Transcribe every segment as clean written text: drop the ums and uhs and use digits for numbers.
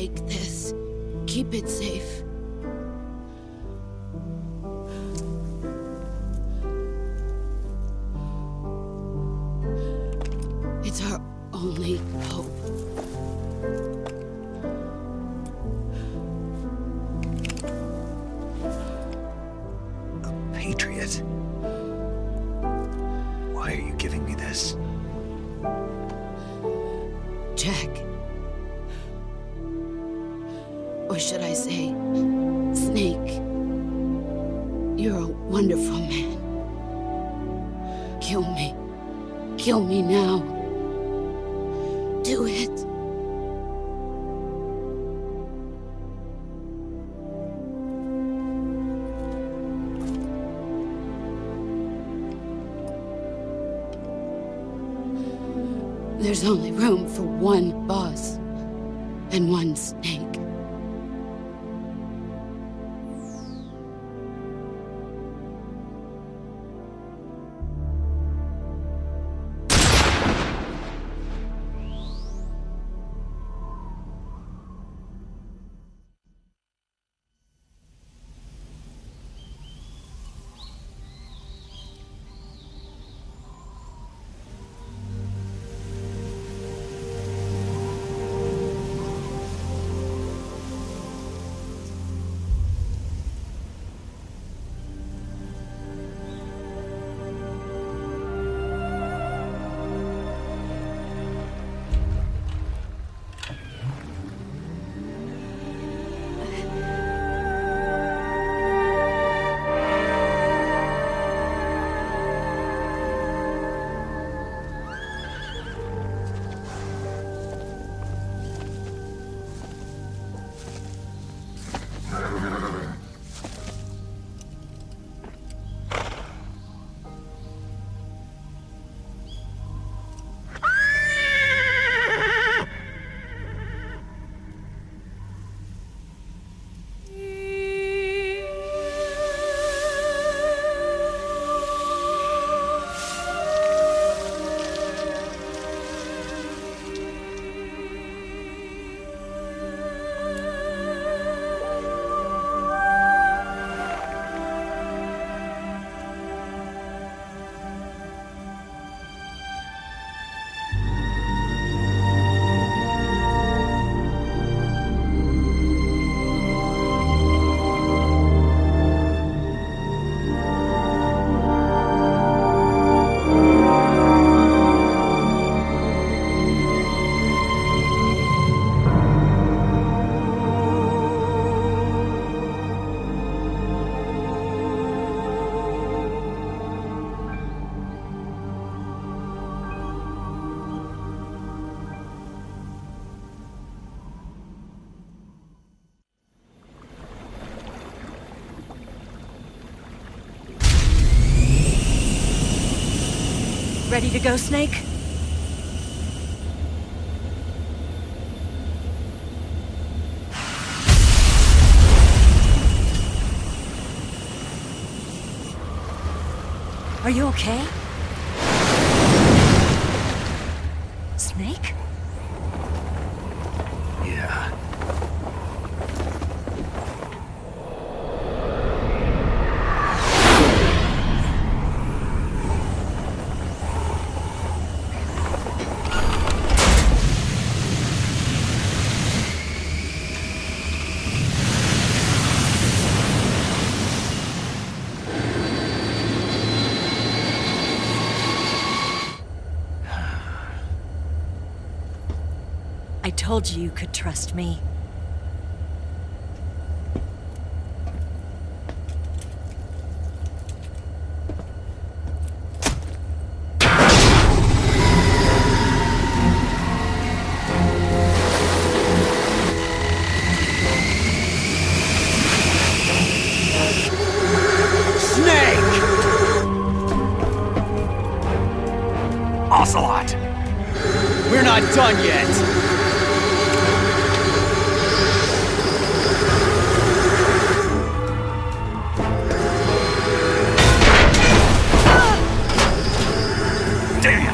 take this. Keep it safe. It's our only hope. A patriot? Why are you giving me this? Jack. Or should I say, Snake. You're a wonderful man. Kill me. Kill me now. Do it. There's only room for one boss and one snake. Ready to go, Snake? Are you okay? Snake? Yeah. I told you could trust me. Ocelot! We're not done yet! Damn!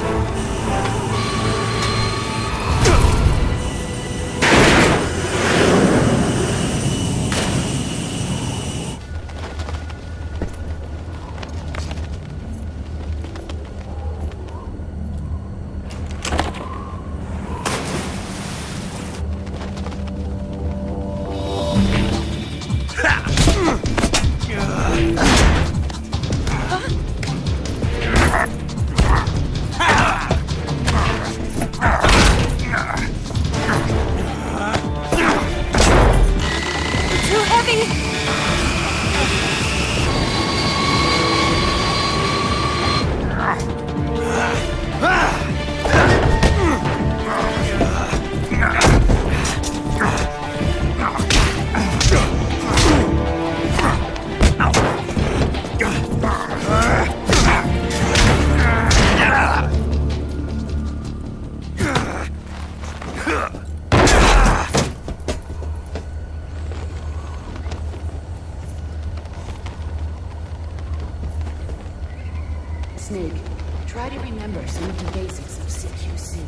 Snake, try to remember some of the basics of CQC.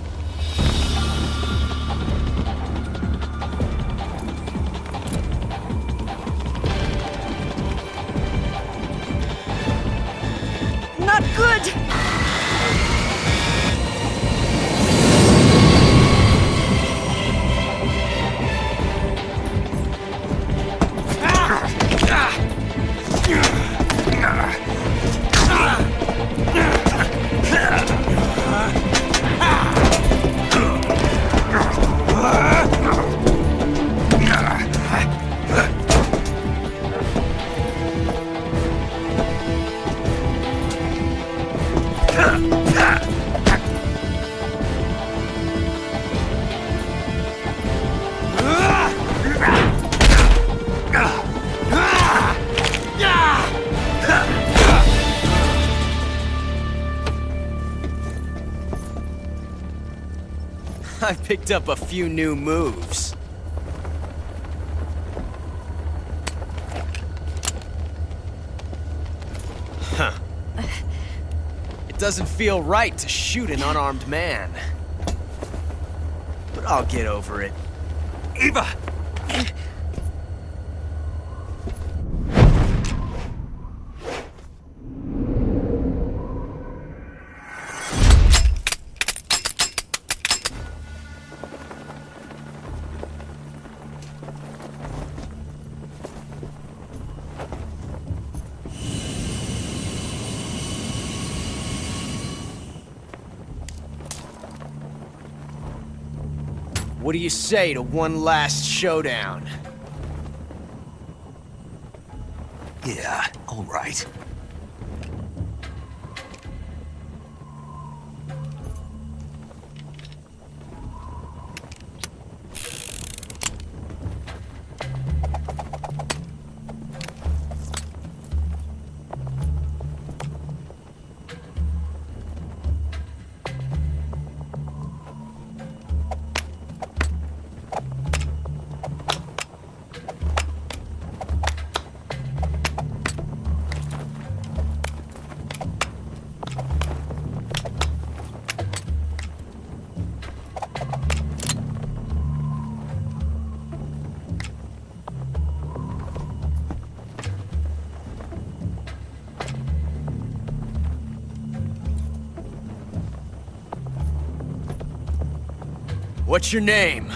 Not good! I picked up a few new moves. Huh. It doesn't feel right to shoot an unarmed man. But I'll get over it. Eva! What do you say to one last showdown? Yeah, all right. What's your name?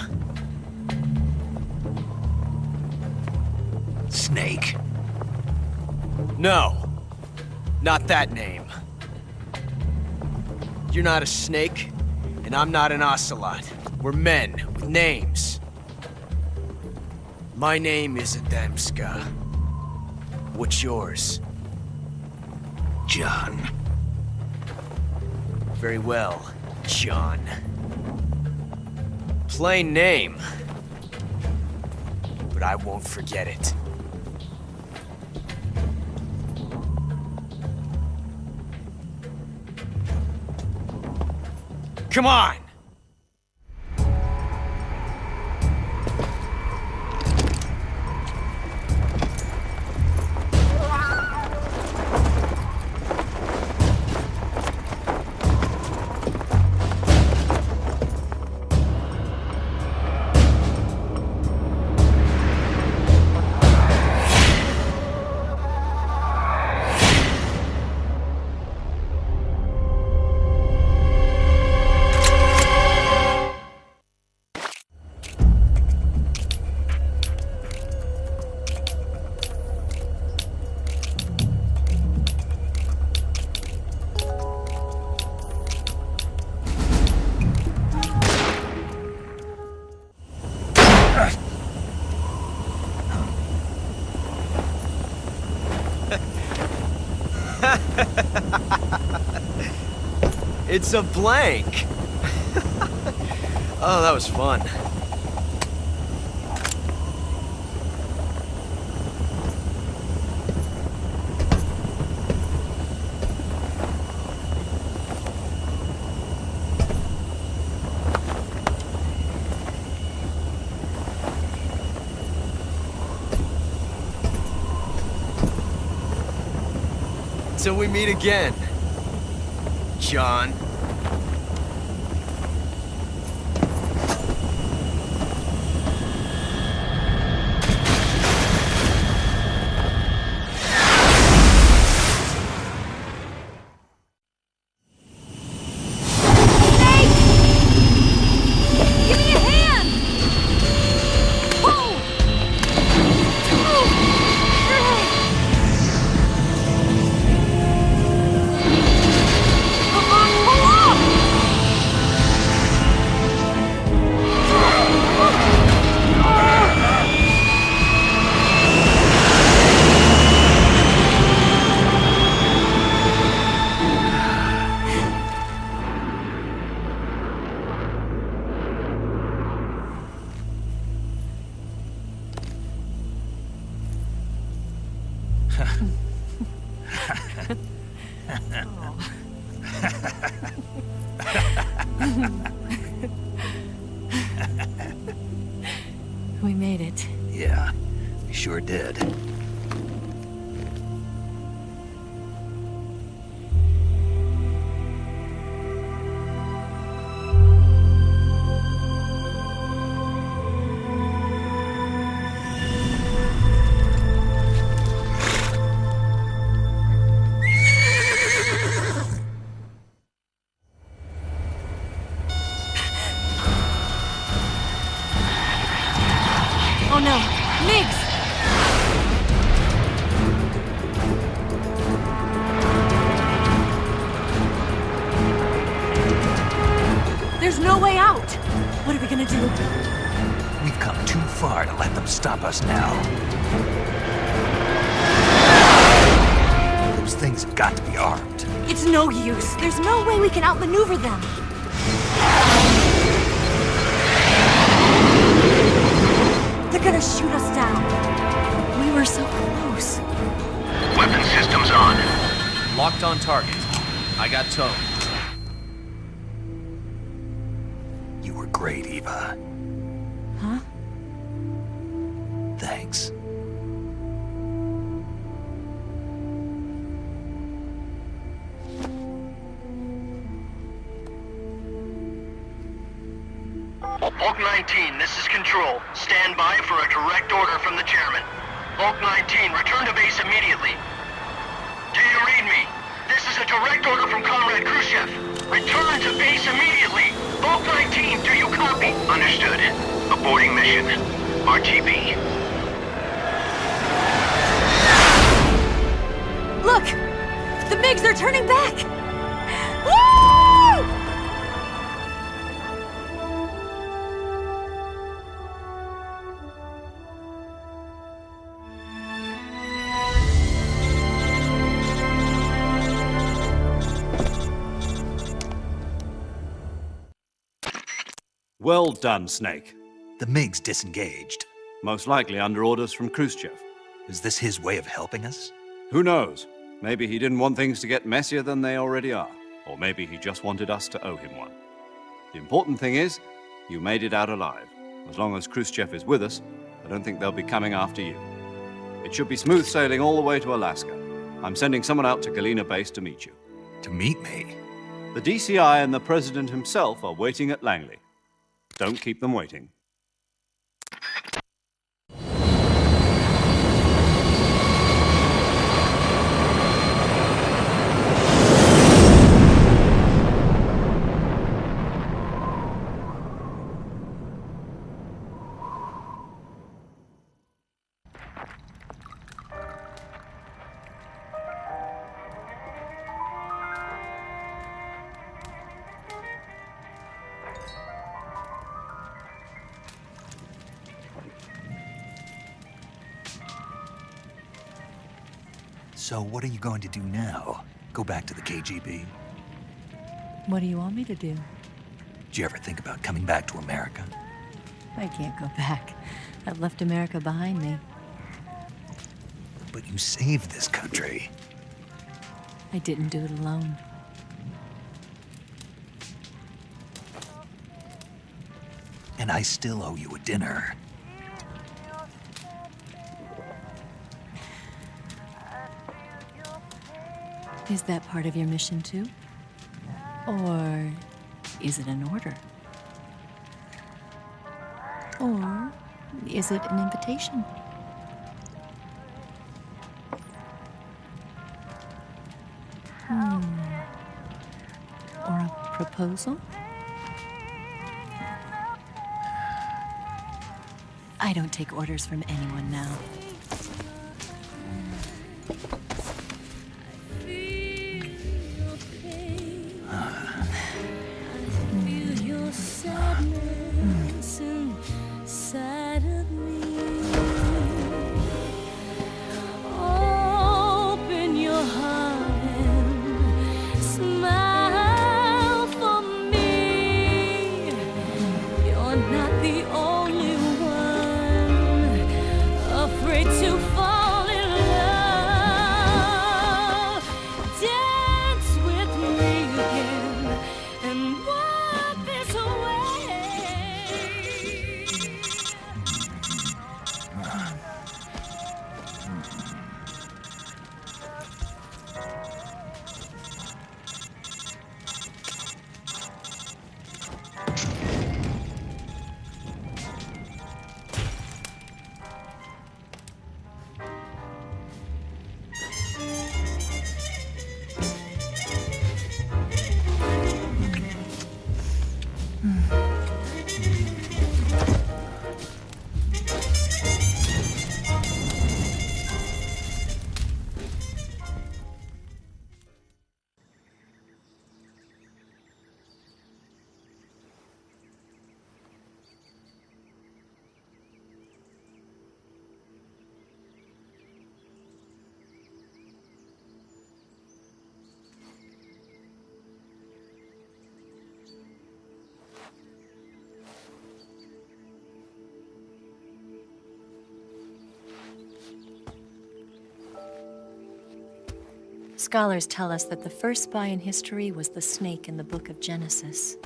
Snake. No. Not that name. You're not a snake, and I'm not an ocelot. We're men with names. My name is Adamska. What's yours? John. Very well, John. Plain name. But I won't forget it. Come on! It's a blank. Oh, that was fun. Till we meet again. John. We made it. Yeah, we sure did. Oh no! Migs! There's no way out! What are we gonna do? We've come too far to let them stop us now. Those things have got to be armed. It's no use. There's no way we can outmaneuver them. They're gonna shoot us down. We were so close. Weapon systems on. Locked on target. I got towed. You were great, Eva. Huh? Thanks. Hulk 19, this is Control. Stand by for a direct order from the chairman. Hulk 19, return to base immediately. Do you read me? This is a direct order from Comrade Khrushchev. Return to base immediately. Hulk 19, do you copy? Understood. Aborting mission. RTB. Look! The MiGs are turning back! Woo! Well done, Snake. The MiGs disengaged. Most likely under orders from Khrushchev. Is this his way of helping us? Who knows? Maybe he didn't want things to get messier than they already are. Or maybe he just wanted us to owe him one. The important thing is, you made it out alive. As long as Khrushchev is with us, I don't think they'll be coming after you. It should be smooth sailing all the way to Alaska. I'm sending someone out to Galena Base to meet you. To meet me? The DCI and the President himself are waiting at Langley. Don't keep them waiting. So what are you going to do now? Go back to the KGB? What do you want me to do? Did you ever think about coming back to America? I can't go back. I've left America behind me. But you saved this country. I didn't do it alone. And I still owe you a dinner. Is that part of your mission too? Or is it an order? Or is it an invitation? Or a proposal? I don't take orders from anyone now. Open your heart and smile for me. You're not the only one afraid to fall in love. Dance with me again and walk this way. Scholars tell us that the first spy in history was the snake in the book of Genesis.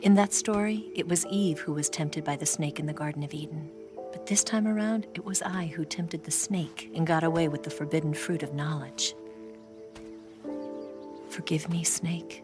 In that story, it was Eve who was tempted by the snake in the Garden of Eden. But this time around, it was I who tempted the snake and got away with the forbidden fruit of knowledge. Forgive me, snake.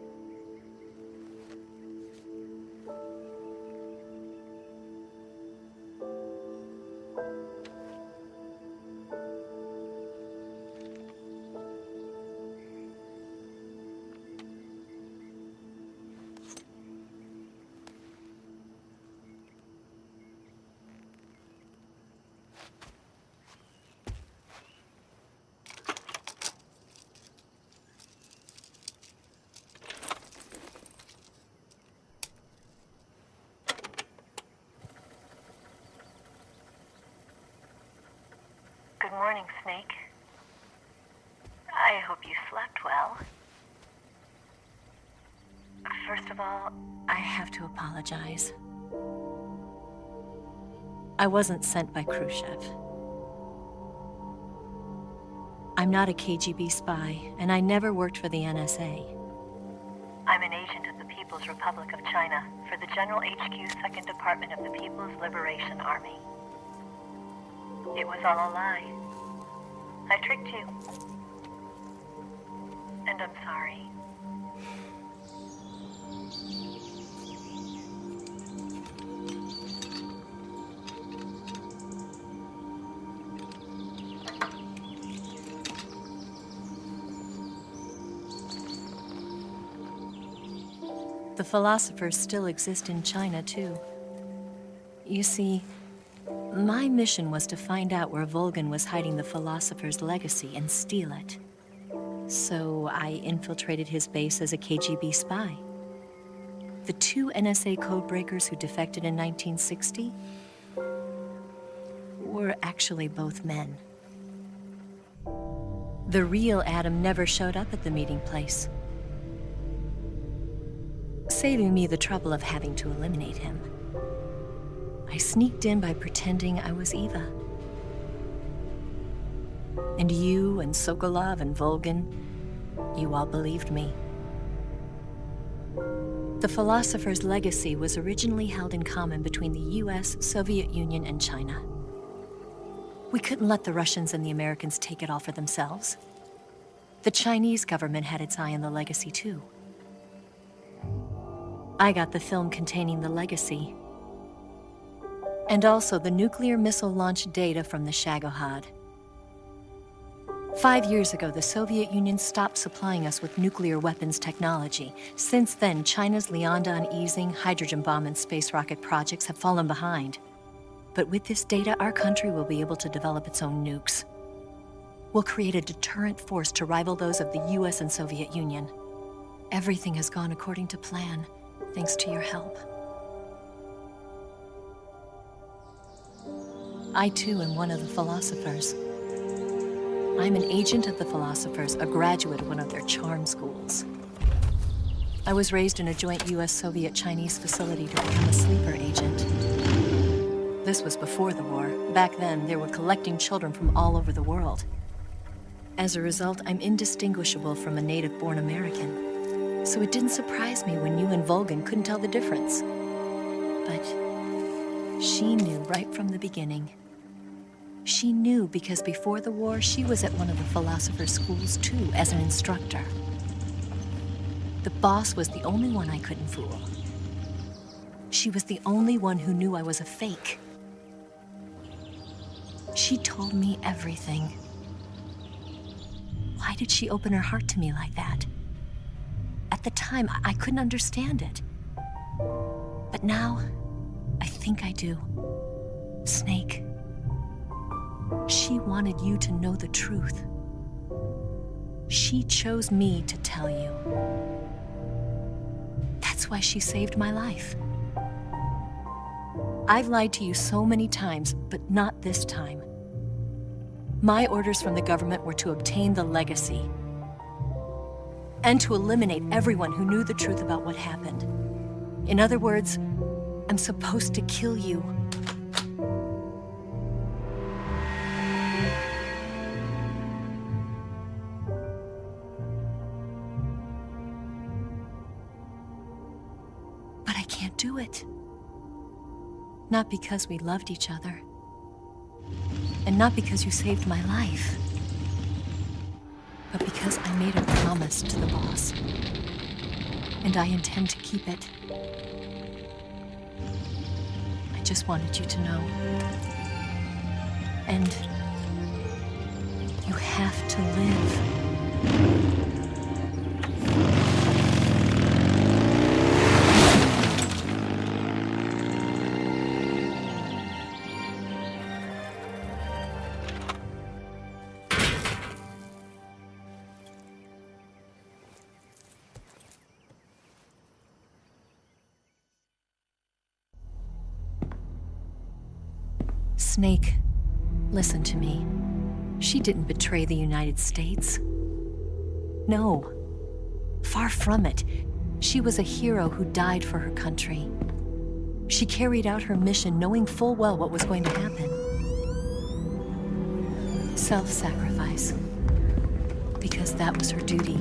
Good morning, Snake. I hope you slept well. First of all, I have to apologize. I wasn't sent by Khrushchev. I'm not a KGB spy, and I never worked for the NSA. I'm an agent of the People's Republic of China for the General HQ 2nd Department of the People's Liberation Army. It was all a lie. I tricked you. And I'm sorry. The philosophers still exist in China, too. You see, my mission was to find out where Volgin was hiding the philosopher's legacy and steal it. So I infiltrated his base as a KGB spy. The two NSA codebreakers who defected in 1960 were actually both men. The real Adam never showed up at the meeting place, saving me the trouble of having to eliminate him. I sneaked in by pretending I was Eva. And you and Sokolov and Volgin, you all believed me. The philosopher's legacy was originally held in common between the US, Soviet Union, and China. We couldn't let the Russians and the Americans take it all for themselves. The Chinese government had its eye on the legacy too. I got the film containing the legacy. And also the nuclear missile launch data from the Shagohod. 5 years ago, the Soviet Union stopped supplying us with nuclear weapons technology. Since then, China's Liaodong easing, hydrogen bomb, and space rocket projects have fallen behind. But with this data, our country will be able to develop its own nukes. We'll create a deterrent force to rival those of the US and Soviet Union. Everything has gone according to plan, thanks to your help. I too am one of the philosophers. I'm an agent of the philosophers, a graduate of one of their charm schools. I was raised in a joint US-Soviet-Chinese facility to become a sleeper agent. This was before the war. Back then, they were collecting children from all over the world. As a result, I'm indistinguishable from a native-born American. So it didn't surprise me when you and Volgan couldn't tell the difference. But she knew right from the beginning. She knew because before the war, she was at one of the philosopher's schools too, as an instructor. The boss was the only one I couldn't fool. She was the only one who knew I was a fake. She told me everything. Why did she open her heart to me like that? At the time, I couldn't understand it. But now, I think I do. Snake. She wanted you to know the truth. She chose me to tell you. That's why she saved my life. I've lied to you so many times, but not this time. My orders from the government were to obtain the legacy and to eliminate everyone who knew the truth about what happened. In other words, I'm supposed to kill you. But I can't do it. Not because we loved each other. And not because you saved my life. But because I made a promise to the boss. And I intend to keep it. I just wanted you to know. And you have to live. Snake, listen to me. She didn't betray the United States. No, far from it. She was a hero who died for her country. She carried out her mission knowing full well what was going to happen. Self-sacrifice. Because that was her duty.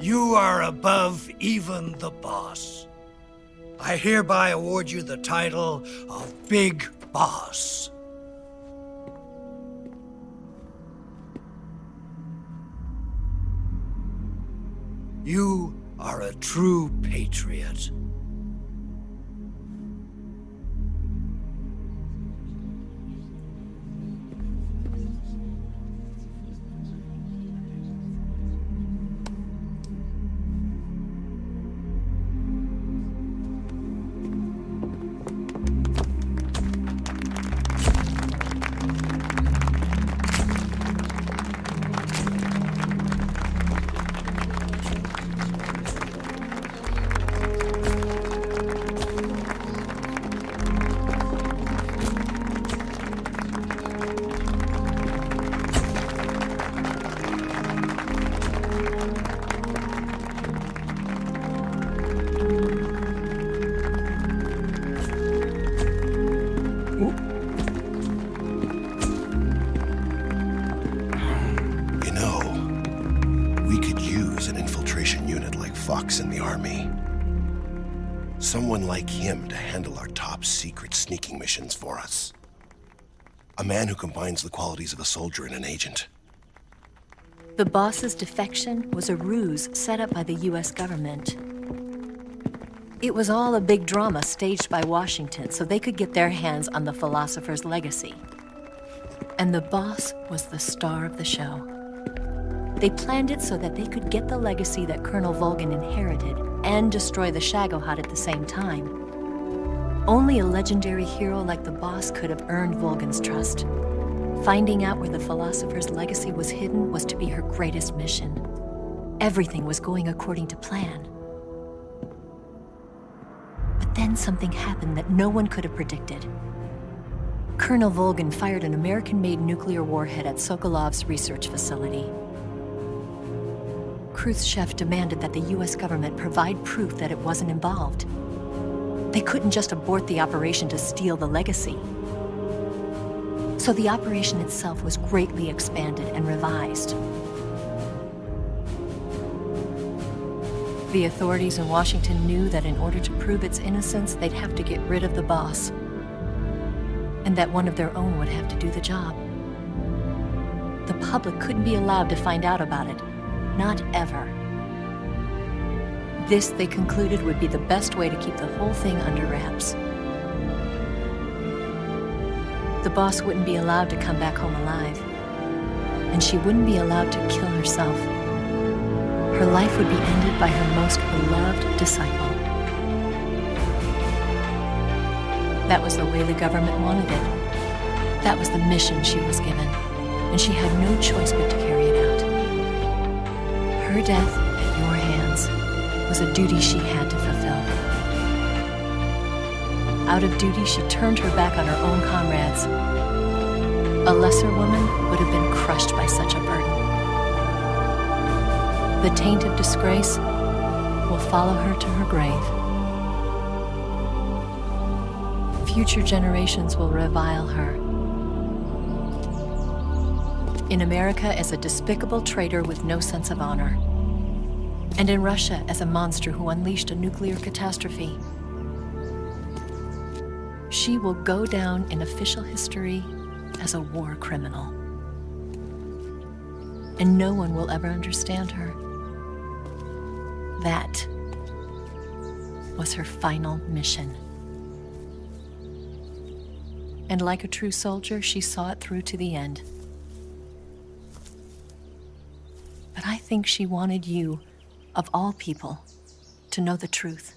You are above even the boss. I hereby award you the title of Big Boss. You are a true patriot. Someone like him to handle our top secret sneaking missions for us. A man who combines the qualities of a soldier and an agent. The boss's defection was a ruse set up by the US government. It was all a big drama staged by Washington so they could get their hands on the philosopher's legacy. And the boss was the star of the show. They planned it so that they could get the legacy that Colonel Volgin inherited and destroy the Shagohod at the same time. Only a legendary hero like the boss could have earned Volgin's trust. Finding out where the philosopher's legacy was hidden was to be her greatest mission. Everything was going according to plan. But then something happened that no one could have predicted. Colonel Volgin fired an American-made nuclear warhead at Sokolov's research facility. Khrushchev demanded that the US government provide proof that it wasn't involved. They couldn't just abort the operation to steal the legacy. So the operation itself was greatly expanded and revised. The authorities in Washington knew that in order to prove its innocence, they'd have to get rid of the boss, and that one of their own would have to do the job. The public couldn't be allowed to find out about it, not ever. This, they concluded, would be the best way to keep the whole thing under wraps. The boss wouldn't be allowed to come back home alive, and she wouldn't be allowed to kill herself. Her life would be ended by her most beloved disciple. That was the way the government wanted it. That was the mission she was given, and she had no choice but to carry it out. Her death at your hands was a duty she had to fulfill. Out of duty, she turned her back on her own comrades. A lesser woman would have been crushed by such a burden. The taint of disgrace will follow her to her grave. Future generations will revile her. In America as a despicable traitor with no sense of honor. And in Russia as a monster who unleashed a nuclear catastrophe. She will go down in official history as a war criminal. And no one will ever understand her. That was her final mission. And like a true soldier, she saw it through to the end. But I think she wanted you, of all people, to know the truth.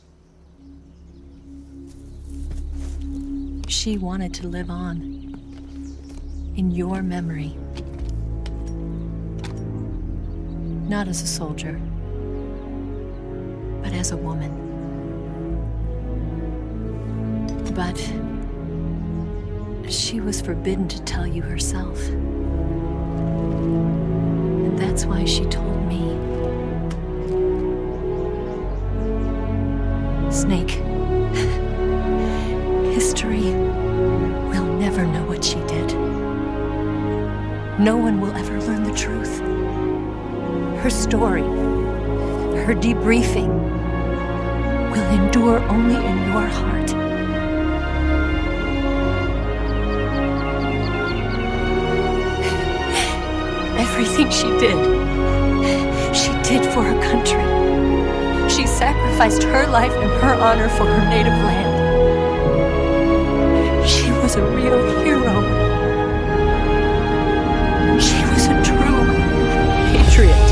She wanted to live on in your memory. Not as a soldier, but as a woman. But she was forbidden to tell you herself. And that's why she told me. Snake, history will never know what she did. No one will ever learn the truth. Her story, her debriefing, will endure only in your heart. Everything she did for her country. She sacrificed her life and her honor for her native land. She was a real hero. She was a true patriot.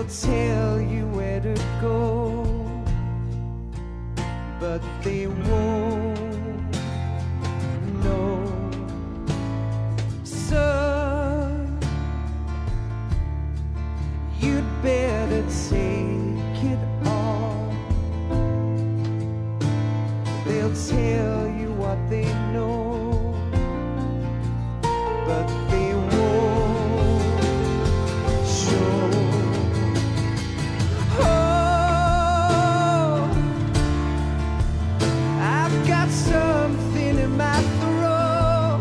They'll tell you where to go, but they won't know. Son, you'd better take it all. They'll tell you what they know, but they won't show. Oh, I've got something in my throat.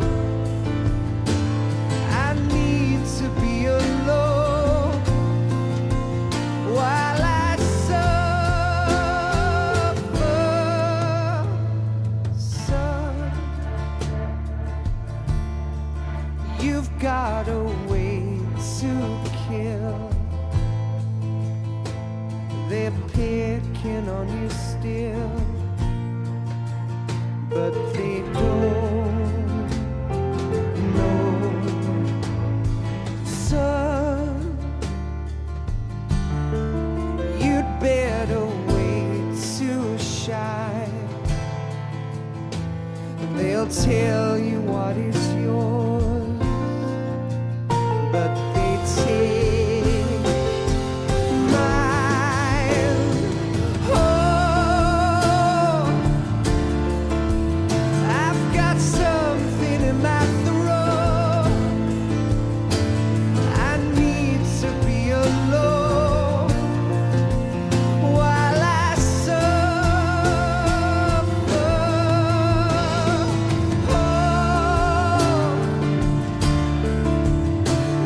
I need to be alone while I suffer. Son, you've got a way to kill. They're picking on you still, but they don't know. Son, you'd better wait to shine. They'll tell you what is yours, but they take mine. Oh, I've got something in my throat. I need to be alone while I suffer. Oh,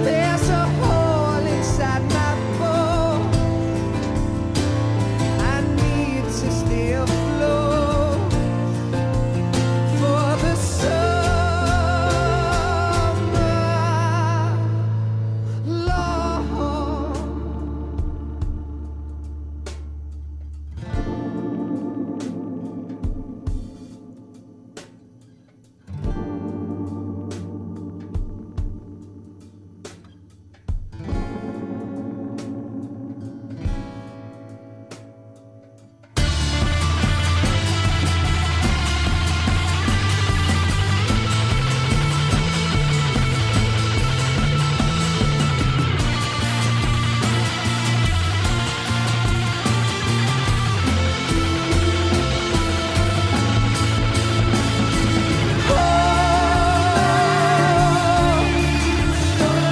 there's a hole inside my bone. I need to stay afloat for the summer, Lord.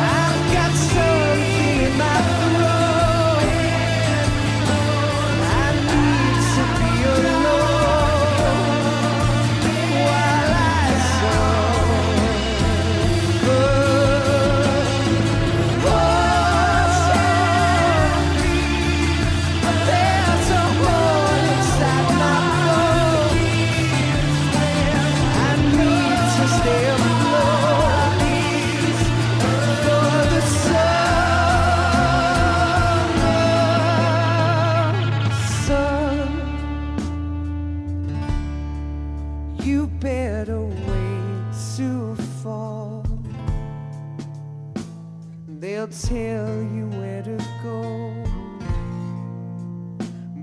I've got something in my throat. I need to be alone while I suffer. Oh, there's a hole inside my bone. I need to stay afloat for the summer. Son, you better wait to fall. They'll tell you where to go,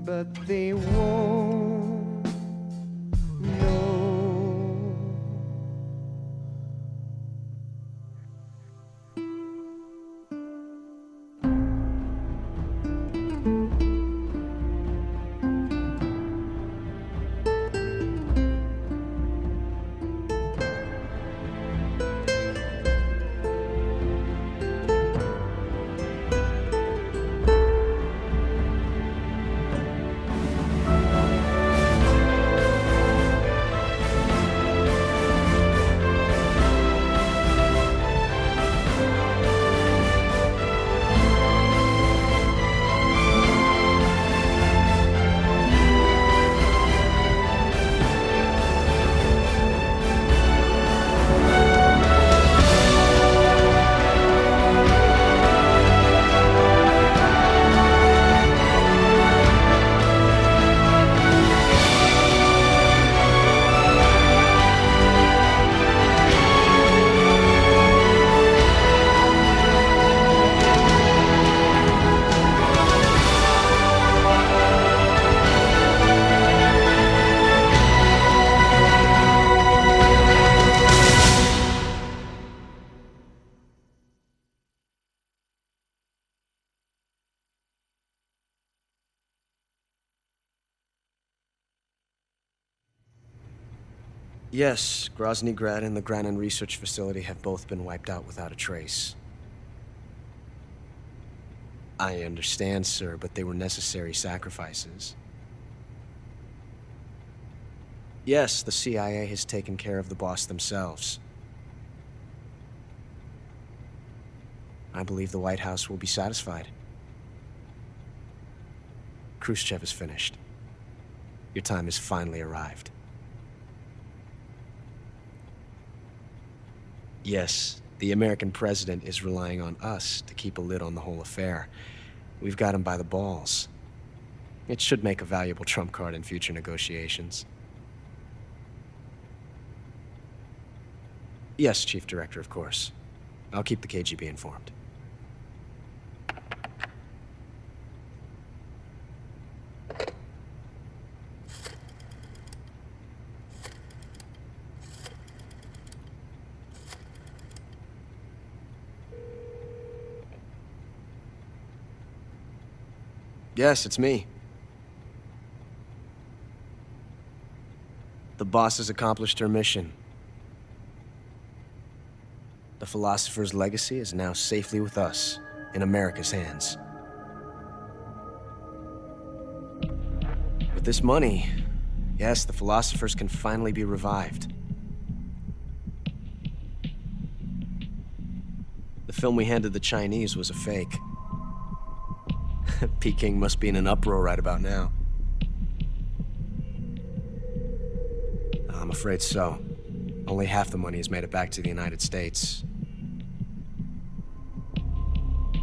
but they won't know. Yes, Grozny Grad and the Granin Research Facility have both been wiped out without a trace. I understand, sir, but they were necessary sacrifices. Yes, the CIA has taken care of the boss themselves. I believe the White House will be satisfied. Khrushchev is finished. Your time has finally arrived. Yes, the American president is relying on us to keep a lid on the whole affair. We've got him by the balls. It should make a valuable trump card in future negotiations. Yes, Chief Director, of course. I'll keep the KGB informed. Yes, it's me. The boss has accomplished her mission. The philosopher's legacy is now safely with us, in America's hands. With this money, yes, the philosophers can finally be revived. The film we handed the Chinese was a fake. Peking must be in an uproar right about now. I'm afraid so. Only half the money has made it back to the United States.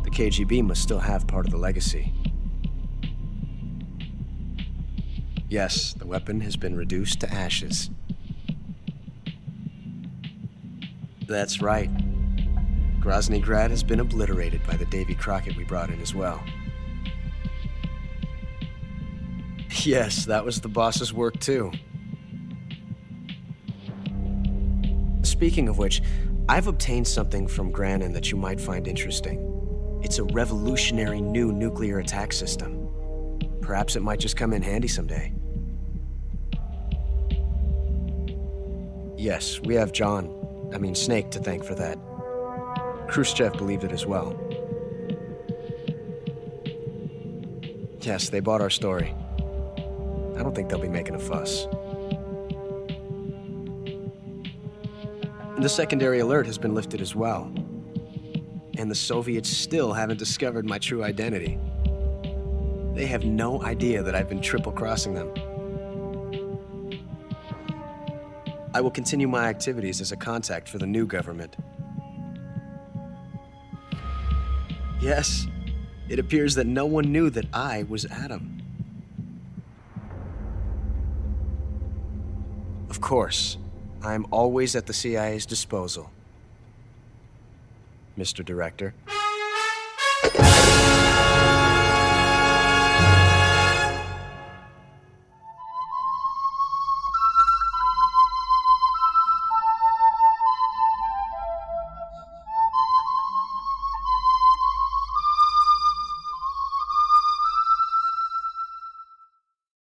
The KGB must still have part of the legacy. Yes, the weapon has been reduced to ashes. That's right. Grozny Grad has been obliterated by the Davy Crockett we brought in as well. Yes, that was the boss's work too. Speaking of which, I've obtained something from Granin that you might find interesting. It's a revolutionary new nuclear attack system. Perhaps it might just come in handy someday. Yes, we have Snake to thank for that. Khrushchev believed it as well. Yes, they bought our story. I don't think they'll be making a fuss. The secondary alert has been lifted as well. And the Soviets still haven't discovered my true identity. They have no idea that I've been triple-crossing them. I will continue my activities as a contact for the new government. Yes, it appears that no one knew that I was Adam. Of course, I'm always at the CIA's disposal, Mr. Director.